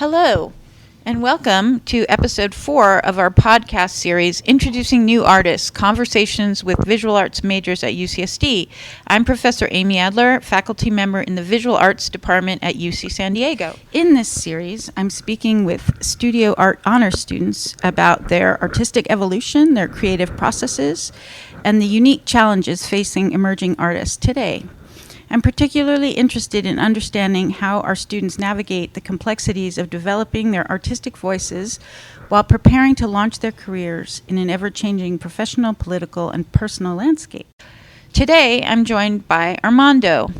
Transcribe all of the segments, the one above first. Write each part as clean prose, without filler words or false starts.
Hello, and welcome to episode 4 of our podcast series, Introducing New Artists, Conversations with Visual Arts Majors at UCSD. I'm Professor Amy Adler, faculty member in the Visual Arts Department at UC San Diego. In this series, I'm speaking with studio art honors students about their artistic evolution, their creative processes, and the unique challenges facing emerging artists today. I'm particularly interested in understanding how our students navigate the complexities of developing their artistic voices while preparing to launch their careers in an ever-changing professional, political, and personal landscape. Today, I'm joined by Armando,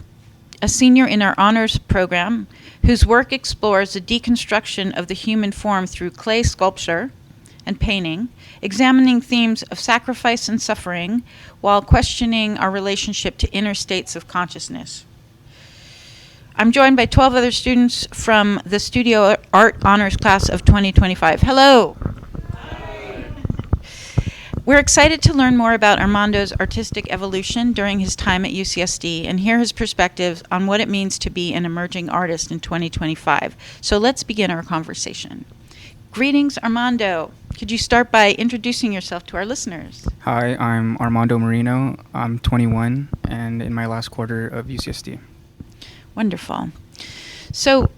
a senior in our honors program, whose work explores the deconstruction of the human form through clay sculpture and painting, examining themes of sacrifice and suffering while questioning our relationship to inner states of consciousness. I'm joined by 12 other students from the Studio Art Honors class of 2025. Hello! Hi. We're excited to learn more about Armando's artistic evolution during his time at UCSD and hear his perspectives on what it means to be an emerging artist in 2025. So let's begin our conversation. Greetings, Armando. Could you start by introducing yourself to our listeners? Hi, I'm Armando Merino. I'm 21 and in my last quarter of UCSD. Wonderful. So,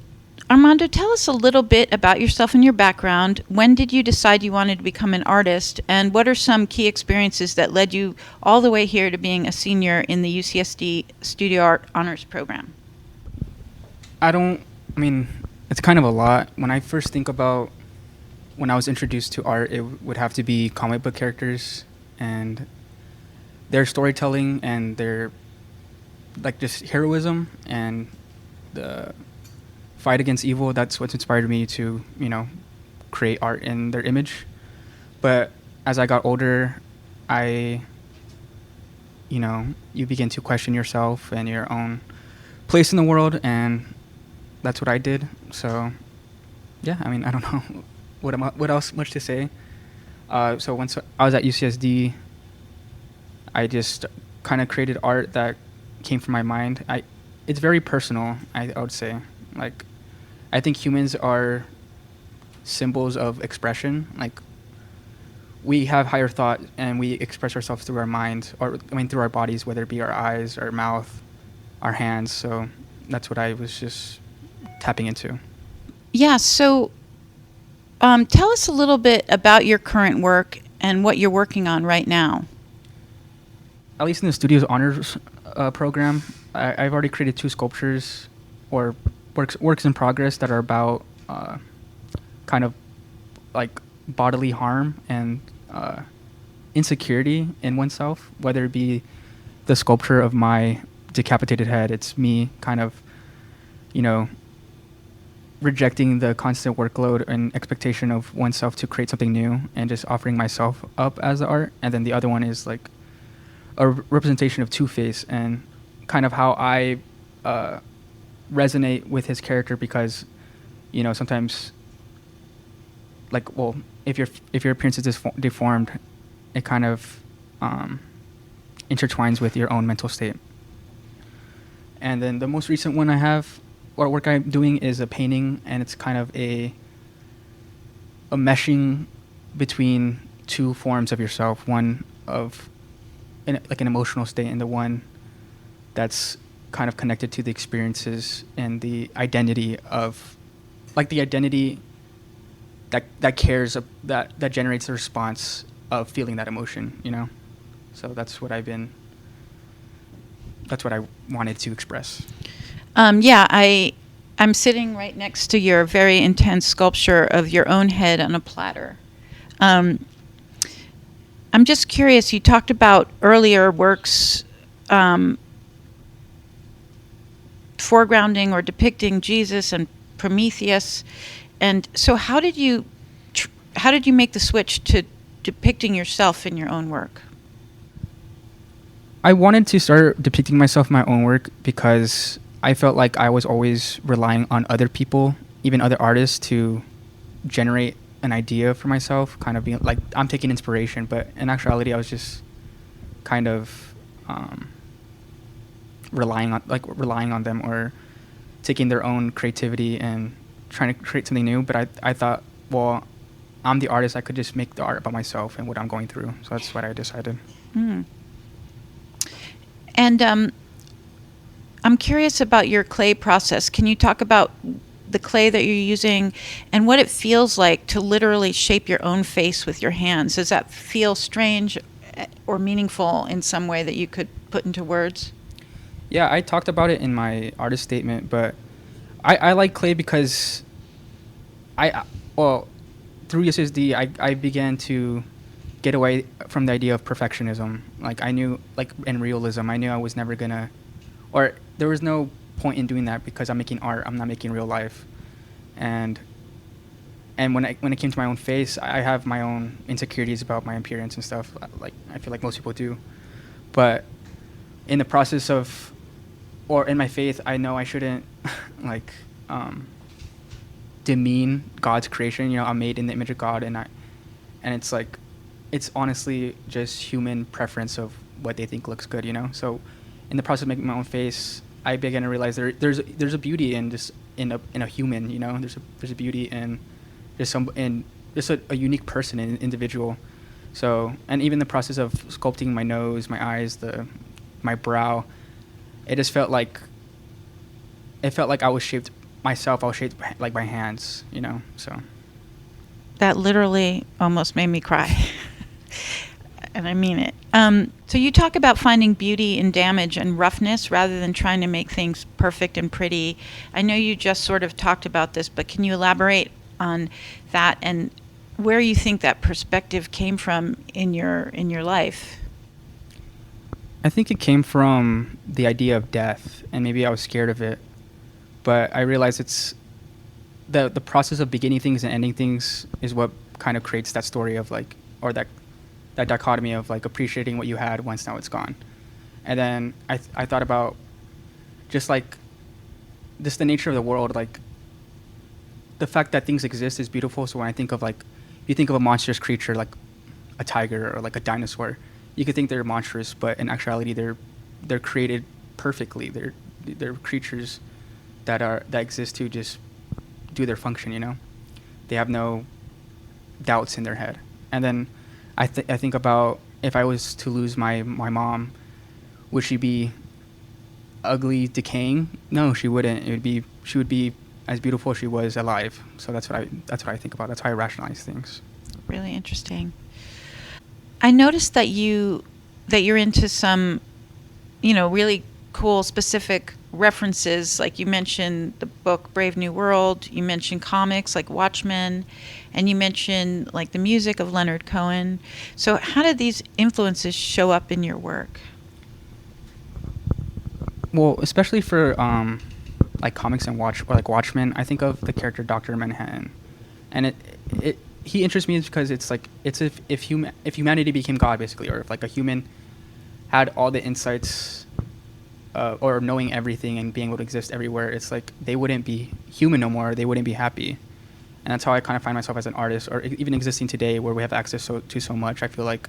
Armando, tell us a little bit about yourself and your background. When did you decide you wanted to become an artist? And what are some key experiences that led you all the way here to being a senior in the UCSD Studio Art Honors Program? It's kind of a lot. When I first think about when I was introduced to art, it would have to be comic book characters and their storytelling and their just heroism and the fight against evil. That's what's inspired me to, create art in their image. But as I got older, you begin to question yourself and your own place in the world, and that's what I did. So, yeah, I don't know. What else much to say? So once I was at UCSD, I just kind of created art that came from my mind. It's very personal, I would say. I think humans are symbols of expression. We have higher thought and we express ourselves through our minds, through our bodies, whether it be our eyes, our mouth, our hands. So that's what I was just tapping into. Yeah, so tell us a little bit about your current work and what you're working on right now. At least in the Studio's Honors program, I've already created 2 sculptures or works in progress that are about kind of like bodily harm and insecurity in oneself, whether it be the sculpture of my decapitated head. It's me kind of, rejecting the constant workload and expectation of oneself to create something new and just offering myself up as the art. And then the other one is like a representation of Two-Face and kind of how I resonate with his character because, sometimes if your appearance is deformed, it kind of intertwines with your own mental state. And then the most recent one I have, or work I'm doing, is a painting, and it's kind of a meshing between 2 forms of yourself, one of an emotional state and the one that's kind of connected to the experiences and the identity of the identity that cares, that generates the response of feeling that emotion, so that's what I wanted to express. I'm sitting right next to your very intense sculpture of your own head on a platter. I'm just curious, you talked about earlier works foregrounding or depicting Jesus and Prometheus, and so how did you make the switch to depicting yourself in your own work? I wanted to start depicting myself in my own work because I felt like I was always relying on other people, even other artists, to generate an idea for myself, kind of being like I'm taking inspiration, but in actuality I was just kind of relying on them or taking their own creativity and trying to create something new, but I thought, well, I'm the artist. I could just make the art about myself and what I'm going through. So that's what I decided. Mm. And I'm curious about your clay process. Can you talk about the clay that you're using and what it feels like to literally shape your own face with your hands? Does that feel strange or meaningful in some way that you could put into words? Yeah, I talked about it in my artist statement, but I like clay because through UCSD, I began to get away from the idea of perfectionism. Like I knew, like in realism, I knew I was never gonna, or there was no point in doing that because I'm making art. I'm not making real life, and when it came to my own face, I have my own insecurities about my appearance and stuff. Like I feel like most people do, but in the process of, or in my faith, I know I shouldn't like demean God's creation. You know, I'm made in the image of God, and it's like, it's honestly just human preference of what they think looks good, you know? So in the process of making my own face, I began to realize there's a beauty in just in a human, you know? There's a beauty in just a unique person, an individual. So, and even the process of sculpting my nose, my eyes, my brow, it just felt like I was shaped myself. I was shaped like by hands, you know? So that literally almost made me cry. And I mean it. So you talk about finding beauty in damage and roughness rather than trying to make things perfect and pretty. I know you just sort of talked about this, but can you elaborate on that and where you think that perspective came from in your life? I think it came from the idea of death, and maybe I was scared of it. But I realized it's the process of beginning things and ending things is what kind of creates that story of like, or that dichotomy of like appreciating what you had once now it's gone. And then I thought about just like just the nature of the world, like the fact that things exist is beautiful. So when I think of like, you think of a monstrous creature like a tiger or like a dinosaur, you could think they're monstrous, but in actuality they're created perfectly. They're creatures that exist to just do their function, you know? They have no doubts in their head. And then I think about if I was to lose my mom, would she be ugly, decaying? No, she wouldn't. She would be as beautiful as she was alive. So that's what I think about. That's how I rationalize things. Really interesting. I noticed that you're into some, really cool specific references. Like you mentioned the book Brave New World, you mentioned comics like Watchmen, and you mentioned like the music of Leonard Cohen. So how did these influences show up in your work? Well, especially for like comics and Watchmen, I think of the character Dr. Manhattan, and he interests me because it's like if humanity became God basically, or if like a human had all the insights or knowing everything and being able to exist everywhere, it's like they wouldn't be human no more. They wouldn't be happy, and that's how I kind of find myself as an artist, or even existing today, where we have access to so much. I feel like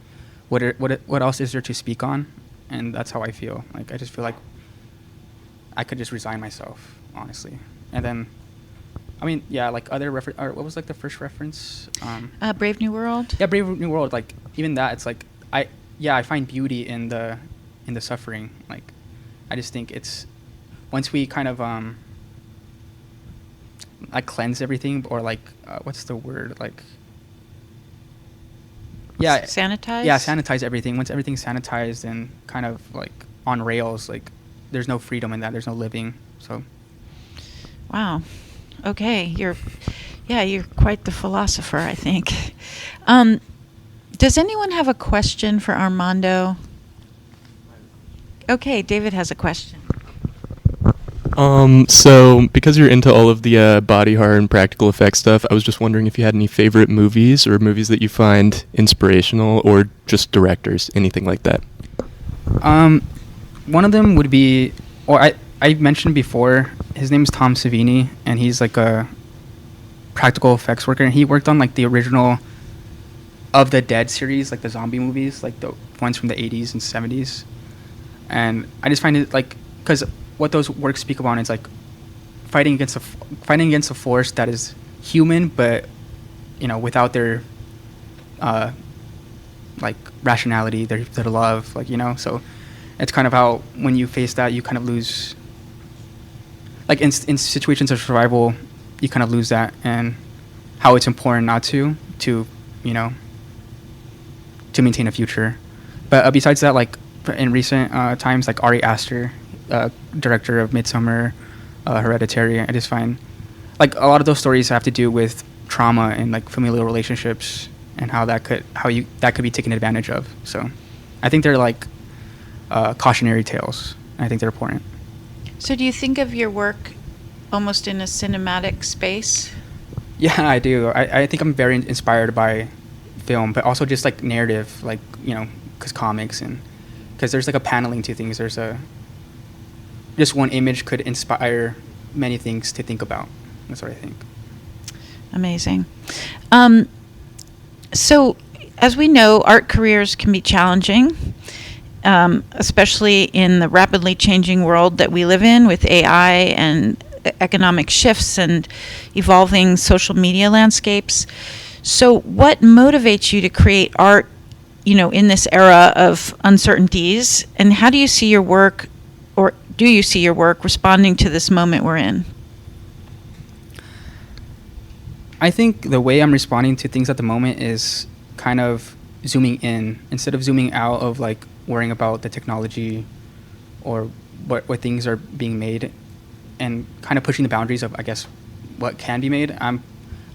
what else is there to speak on, and that's how I feel. Like I just feel like I could just resign myself, honestly. And then, I mean, yeah, like other reference. What was like the first reference? Brave New World. Yeah, Brave New World. Like even that, it's like I find beauty in the suffering. Like I just think it's once we kind of like cleanse everything, or like what's the word, like sanitize. Yeah, sanitize everything. Once everything's sanitized and kind of like on rails, like there's no freedom in that. There's no living. So. Wow. Okay, you're quite the philosopher, I think. Does anyone have a question for Armando? Okay, David has a question. So because you're into all of the body horror and practical effects stuff, I was just wondering if you had any favorite movies or movies that you find inspirational, or just directors, anything like that. One of them would be, or I mentioned before, his name is Tom Savini, and he's like a practical effects worker, and he worked on like the original of the Dead series, like the zombie movies, like the ones from the 80s and 70s. And I just find it like, because what those works speak about is like fighting against a force that is human, but without their like rationality, their love, So it's kind of how when you face that, you kind of lose. Like in situations of survival, you kind of lose that, and how it's important not to maintain a future. But besides that, like in recent times, like Ari Aster, director of Midsummer, Hereditary, I just find like a lot of those stories have to do with trauma and like familial relationships and how that could be taken advantage of. So I think they're like cautionary tales. I think they're important. So do you think of your work almost in a cinematic space? Yeah, I do. I think I'm very inspired by film, but also just like narrative, like, because comics, and because there's like a paneling to things. There's just one image could inspire many things to think about. That's what I think. Amazing. So as we know, art careers can be challenging, especially in the rapidly changing world that we live in with AI and economic shifts and evolving social media landscapes. So what motivates you to create art, in this era of uncertainties, and how do you see your work, or do you see your work responding to this moment we're in? I think the way I'm responding to things at the moment is kind of zooming in instead of zooming out, of like worrying about the technology or what things are being made, and kind of pushing the boundaries of, I guess, what can be made. I'm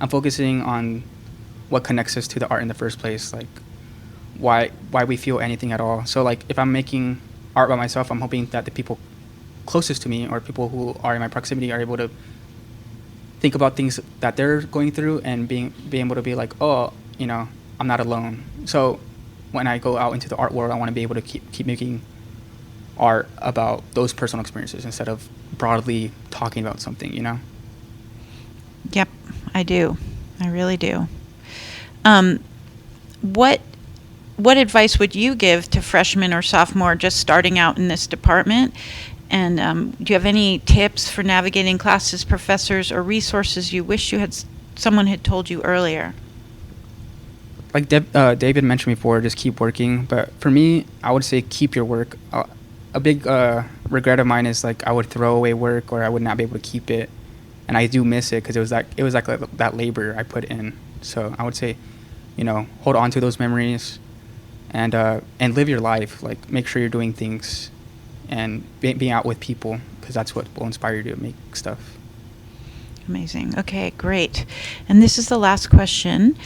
focusing on what connects us to the art in the first place, like why we feel anything at all. So like if I'm making art by myself, I'm hoping that the people closest to me or people who are in my proximity are able to think about things that they're going through and being able to be like, oh, I'm not alone. So when I go out into the art world, I want to be able to keep making art about those personal experiences instead of broadly talking about something, Yep, I do. I really do. What advice would you give to freshmen or sophomore just starting out in this department? And do you have any tips for navigating classes, professors, or resources you wish someone had told you earlier? Like David mentioned before, just keep working. But for me, I would say keep your work. A big regret of mine is like I would throw away work, or I would not be able to keep it, and I do miss it because it was like that labor I put in. So I would say, hold on to those memories, and live your life. Like make sure you're doing things, and being out with people, because that's what will inspire you to make stuff. Amazing. Okay, great. And this is the last question.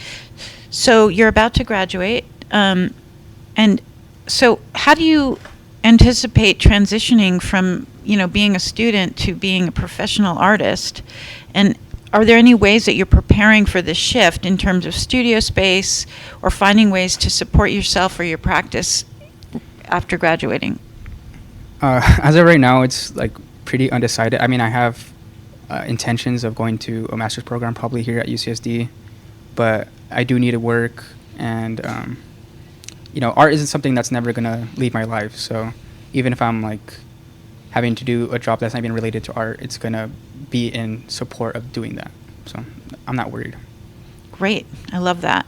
So you're about to graduate, and so how do you anticipate transitioning from, being a student to being a professional artist? And are there any ways that you're preparing for this shift in terms of studio space or finding ways to support yourself or your practice after graduating? As of right now, it's like pretty undecided. I mean, I have intentions of going to a master's program probably here at UCSD, but I do need to work, and art isn't something that's never gonna leave my life. So even if I'm like having to do a job that's not even related to art, it's gonna be in support of doing that. So I'm not worried. Great, I love that.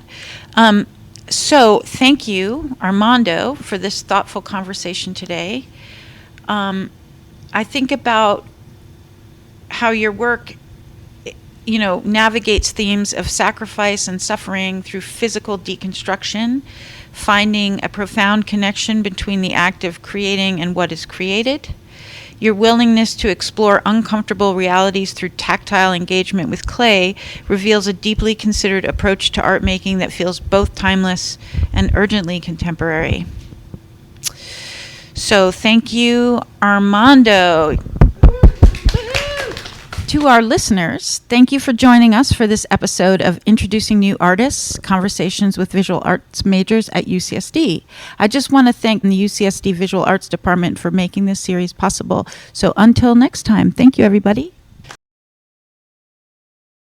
So thank you, Armando, for this thoughtful conversation today. I think about how your work, navigates themes of sacrifice and suffering through physical deconstruction, finding a profound connection between the act of creating and what is created. Your willingness to explore uncomfortable realities through tactile engagement with clay reveals a deeply considered approach to art making that feels both timeless and urgently contemporary. So thank you, Armando. To our listeners, thank you for joining us for this episode of Introducing New Artists, Conversations with Visual Arts Majors at UCSD. I just want to thank the UCSD Visual Arts Department for making this series possible. So until next time, thank you, everybody.